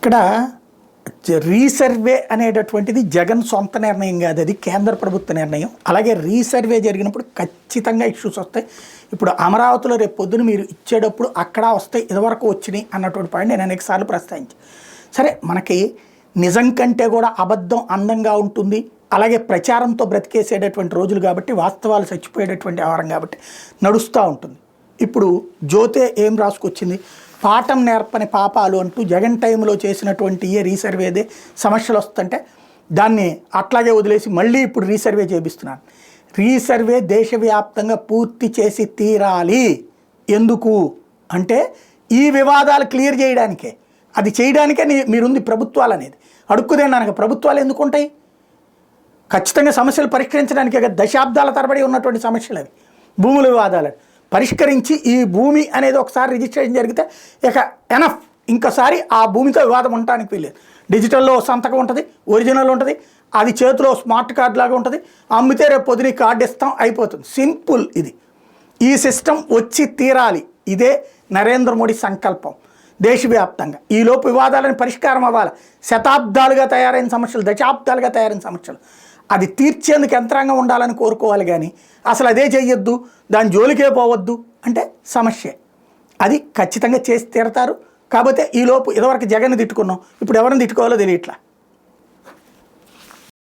ఇక్కడ రీసర్వే అనేటటువంటిది జగన్ సొంత నిర్ణయం కాదు, అది కేంద్ర ప్రభుత్వ నిర్ణయం. అలాగే రీసర్వే జరిగినప్పుడు ఖచ్చితంగా ఇష్యూస్ వస్తాయి. ఇప్పుడు అమరావతిలో రేపు పొద్దున మీరు ఇచ్చేటప్పుడు అక్కడ వస్తాయి, ఇదివరకు వచ్చినాయి అన్నటువంటి పాయింట్ నేను అనేకసార్లు ప్రస్తావించాను. సరే, మనకి నిజం కంటే కూడా అబద్ధం అందంగా ఉంటుంది, అలాగే ప్రచారంతో బ్రతికేసేటటువంటి రోజులు కాబట్టి, వాస్తవాలు చచ్చిపోయేటటువంటి వ్యవహారం కాబట్టి నడుస్తూ ఉంటుంది. ఇప్పుడు జ్యోతే ఏం రాసుకొచ్చింది, పాఠం నేర్పని పాపాలు అంటూ జగన్ టైంలో చేసినటువంటి రీసర్వేదే సమస్యలు వస్తుంటే దాన్ని అట్లాగే వదిలేసి మళ్ళీ ఇప్పుడు రీసర్వే చేపిస్తున్నాను. రీసర్వే దేశవ్యాప్తంగా పూర్తి చేసి తీరాలి. ఎందుకు అంటే ఈ వివాదాలు క్లియర్ చేయడానికే, అది చేయడానికే మీరుంది ప్రభుత్వాలు అనేది. అడుక్కుదేనాక ప్రభుత్వాలు ఎందుకు ఉంటాయి? ఖచ్చితంగా సమస్యలు పరిష్కరించడానికే కదా, దశాబ్దాల తరబడి ఉన్నటువంటి సమస్యలు అవి. భూముల వివాదాలు పరిష్కరించి ఈ భూమి అనేది ఒకసారి రిజిస్ట్రేషన్ జరిగితే ఇక ఎనఫ్, ఇంకోసారి ఆ భూమితో వివాదం ఉండటానికి వీల్లేదు. డిజిటల్లో సంతకం ఉంటుంది, ఒరిజినల్ ఉంటుంది, అది చేతిలో స్మార్ట్ కార్డు లాగా ఉంటుంది, అమ్మితే రేపు పొద్దున కార్డు ఇస్తాం, అయిపోతుంది. సింపుల్. ఇది ఈ సిస్టమ్ వచ్చి తీరాలి. ఇదే నరేంద్ర మోడీ సంకల్పం దేశవ్యాప్తంగా. ఈలోపు వివాదాలను పరిష్కారం అవ్వాలి. శతాబ్దాలుగా తయారైన సమస్యలు, దశాబ్దాలుగా తయారైన సమస్యలు, అది తీర్చేందుకు యంత్రాంగం ఉండాలని కోరుకోవాలి. కానీ అసలు అదే చెయ్యొద్దు, దాని జోలికే పోవద్దు అంటే సమస్య. అది ఖచ్చితంగా చేసి తీరతారు. కాకపోతే ఈలోపు ఇదివరకు జగన్ తిట్టుకున్నాం, ఇప్పుడు ఎవరిని తిట్టుకోవాలో తెలియట్లా.